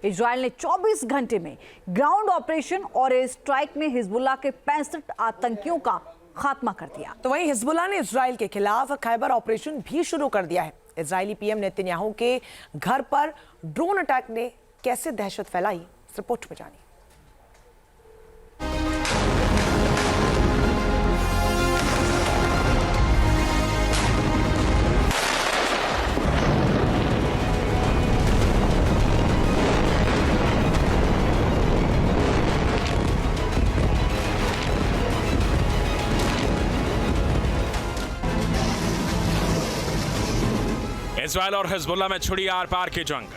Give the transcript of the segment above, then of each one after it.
Israel ने 24 घंटे में ग्राउंड ऑपरेशन और एयर स्ट्राइक में हिजबुल्लाह के 65 आतंकियों का खात्मा कर दिया। तो वहीं हिजबुल्लाह ने इजराइल के खिलाफ खैबर ऑपरेशन भी शुरू कर दिया है। इजरायली पीएम नेतन्याहू के घर पर ड्रोन अटैक ने कैसे दहशत फैलाई, इस रिपोर्ट में जानिए। इजराइल और हिजबुल्लाह में छिड़ी आर पार की जंग।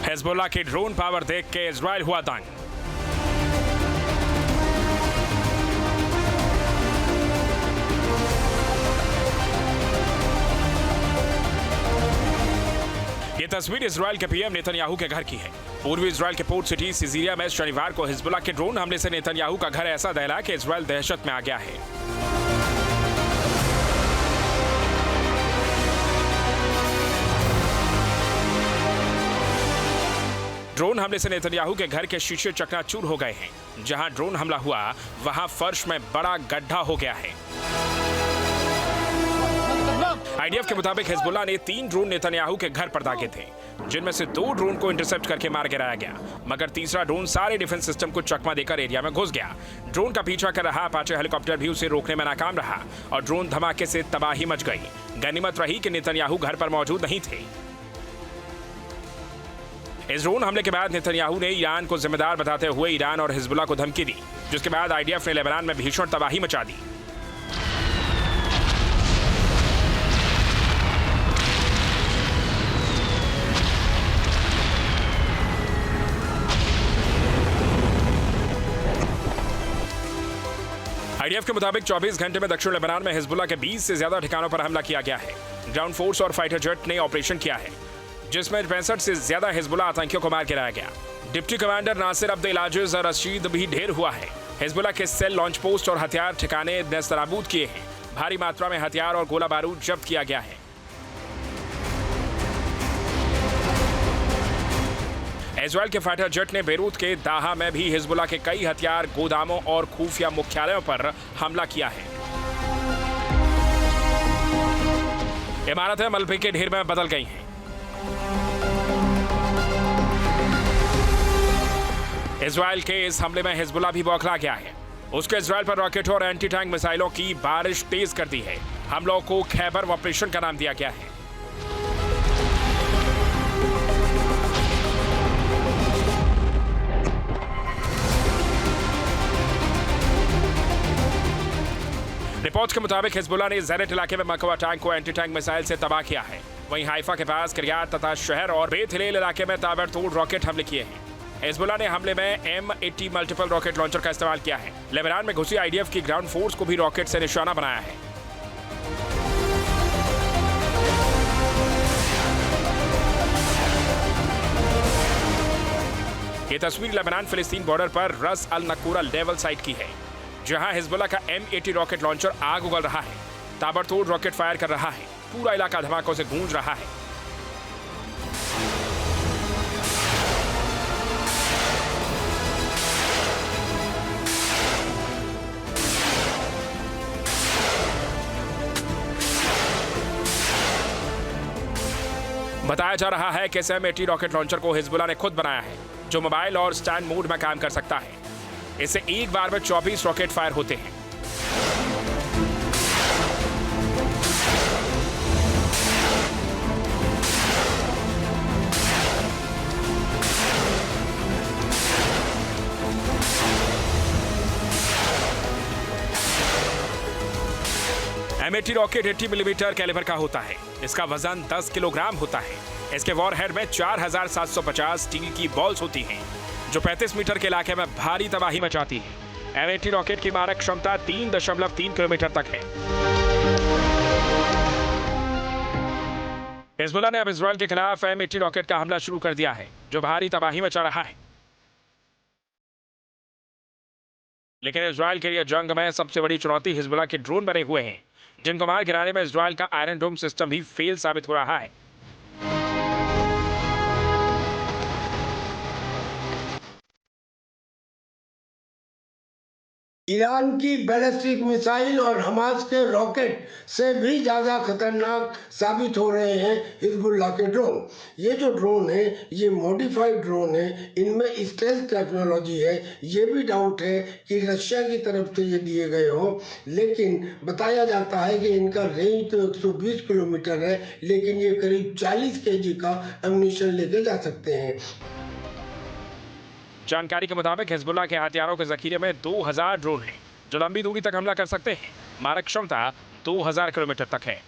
हिजबुल्लाह की ड्रोन पावर देख के इजराइल हुआ दंग। ये तस्वीर इजराइल के पीएम नेतन्याहू के घर की है। पूर्वी इजराइल के पोर्ट सिटी सिजीरिया में शनिवार को हिजबुल्लाह के ड्रोन हमले से नेतन्याहू का घर ऐसा दहला कि इजराइल दहशत में आ गया है। ड्रोन हमले से नेतन्याहू के घर के शीशे चकनाचूर हो गए हैं। जहां ड्रोन हमला हुआ वहां फर्श में बड़ा गड्ढा हो गया है। आईडीएफ के मुताबिक हिजबुल्लाह ने 3 ड्रोन नेतन्याहू के घर पर दागे थे, जिनमें से 2 ड्रोन को इंटरसेप्ट करके मार गिराया गया, मगर तीसरा ड्रोन सारे डिफेंस सिस्टम को चकमा देकर एरिया में घुस गया। ड्रोन का पीछा कर रहा अपाचे हेलीकॉप्टर भी उसे रोकने में नाकाम रहा और ड्रोन धमाके से तबाही मच गई। गनीमत रही कि नेतन्याहू घर पर मौजूद नहीं थे। इस ड्रोन हमले के बाद नेतन्याहू ने ईरान को जिम्मेदार बताते हुए ईरान और हिजबुल्लाह को धमकी दी, जिसके बाद आईडीएफ ने लेबनान में भीषण तबाही मचा दी। आईडीएफ के मुताबिक 24 घंटे में दक्षिण लेबनान में हिजबुल्लाह के 20 से ज्यादा ठिकानों पर हमला किया गया है। ग्राउंड फोर्स और फाइटर जेट ने ऑपरेशन किया है, जिसमें 65 से ज्यादा हिजबुल्लाह आतंकियों को मार गिराया गया। डिप्टी कमांडर नासिर अब्दुल आजिज और रशीद भी ढेर हुआ है। हिजबुल्लाह के सेल, लॉन्च पोस्ट और हथियार ठिकाने नेस्तनाबूद किए हैं। भारी मात्रा में हथियार और गोला बारूद जब्त किया गया है। इजराइल के फाइटर जेट ने बेरूत के दाहा में भी हिजबुल्लाह के कई हथियार गोदामों और खुफिया मुख्यालयों पर हमला किया है। इमारतें मलबे के ढेर में बदल गई हैं। इजराइल के इस हमले में हिजबुल्लाह भी बौखला गया है। उसके इजराइल पर रॉकेट और एंटी टैंक मिसाइलों की बारिश तेज कर दी है। हमलों को खैबर ऑपरेशन का नाम दिया गया है। रिपोर्ट्स के मुताबिक हिजबुल्लाह ने ज़ेरेट इलाके में मकवा टैंक को एंटी टैंक मिसाइल से तबाह किया है। वहीं हाइफा के पास किरियात तथा शहर और बेत हिलेल इलाके में ताबड़तोड़ रॉकेट हमले किए हैं। हिजबुल्लाह ने हमले में M80 मल्टीपल रॉकेट लॉन्चर का इस्तेमाल किया है। लेबनान में घुसी आईडीएफ की ग्राउंड फोर्स को भी रॉकेट से निशाना बनाया है। ये तस्वीर लेबनान फिलिस्तीन बॉर्डर पर रस अल नकूरा लेवल साइट की है, जहां हिजबुल्लाह का M80 रॉकेट लॉन्चर आग उगल रहा है, ताबड़तोड़ रॉकेट फायर कर रहा है। पूरा इलाका धमाकों से गूंज रहा है। बताया जा रहा है कि इस M80 रॉकेट लॉन्चर को हिजबुल्लाह ने खुद बनाया है, जो मोबाइल और स्टैंड मोड में काम कर सकता है। इससे एक बार में 24 रॉकेट फायर होते हैं। M80 रॉकेट 80 मिलीमीटर कैलिबर का होता है। इसका वजन 10 किलोग्राम होता है। इसके वॉरहेड में 4750 स्टील की बॉल्स होती हैं, जो 35 मीटर के इलाके में भारी तबाही मचाती है। M80 रॉकेट की मारक क्षमता 3.3 किलोमीटर तक है। हिजबुल्लाह ने अब इजराइल के खिलाफ M80 रॉकेट का हमला शुरू कर दिया है, जो भारी तबाही मचा रहा है। लेकिन इजराइल के लिए जंग में सबसे बड़ी चुनौती हिजबुल्लाह के ड्रोन बने हुए हैं, जिनको मार गिराने में इजराइल का आयरन डोम सिस्टम भी फेल साबित हो रहा है। ईरान की बैलिस्टिक मिसाइल और हमास के रॉकेट से भी ज़्यादा खतरनाक साबित हो रहे हैं हिजबुल्लाह के ड्रोन। ये जो ड्रोन है ये मॉडिफाइड ड्रोन है, इनमें स्टेल्थ टेक्नोलॉजी है। ये भी डाउट है कि रशिया की तरफ से ये दिए गए हों, लेकिन बताया जाता है कि इनका रेंज तो 120 किलोमीटर है, लेकिन ये करीब 40 kg का एम्यूनिशन लेके जा सकते हैं। जानकारी के मुताबिक हिजबुल्लाह के हथियारों के जखीरे में 2000 ड्रोन हैं, जो लंबी दूरी तक हमला कर सकते हैं। मारक क्षमता 2000 किलोमीटर तक है।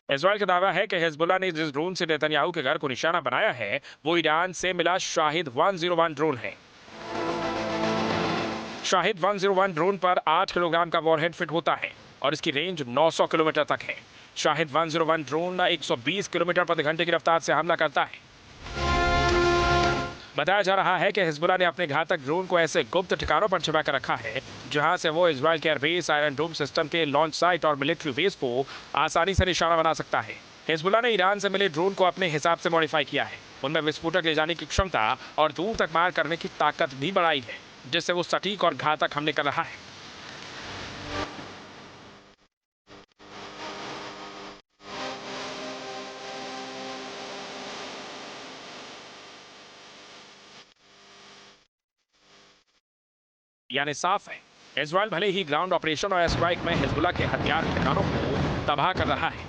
इजराइल का दावा है कि हिजबुल्लाह ने जिस ड्रोन से नेतन्याहू के घर को निशाना बनाया है वो ईरान से मिला शाहिद 101 ड्रोन है। शाहिद 101 ड्रोन पर 8 किलोग्राम का वॉरहेड फिट होता है और इसकी रेंज 900 किलोमीटर तक है। शाहिद 101 ड्रोन 120 किलोमीटर प्रति घंटे की रफ्तार से हमला करता है। बताया जा रहा है कि हिजबुल्लाह ने अपने घातक ड्रोन को ऐसे गुप्त ठिकानों पर छिपा कर रखा है जहां से वो इजराइल के एयरबेस, आयरन डोम सिस्टम के लॉन्च साइट और मिलिट्री बेस को आसानी से निशाना बना सकता है। हिजबुल्लाह ने ईरान से मिले ड्रोन को अपने हिसाब से मॉडिफाई किया है। उनमें विस्फोटक ले जाने की क्षमता और दूर तक मार करने की ताकत भी बढ़ाई है, जिससे वो सटीक और घातक हमले कर रहा है। यानी साफ है, इजराइल भले ही ग्राउंड ऑपरेशन और एयर स्ट्राइक में हिजबुल्लाह के हथियार ठिकानों को तबाह कर रहा है,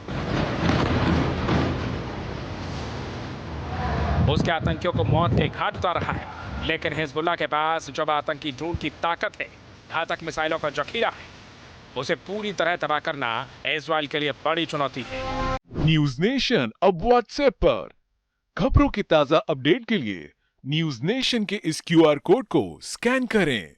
उसके आतंकियों को मौत के घाट उतार रहा है, लेकिन हिजबुल्लाह के पास जब आतंकी ड्रोन की ताकत है, घातक मिसाइलों का जखीरा है, उसे पूरी तरह तबाह करना इजराइल के लिए बड़ी चुनौती है। न्यूज नेशन अब व्हाट्सएप पर खबरों की ताजा अपडेट के लिए न्यूज नेशन के इस QR कोड को स्कैन करें।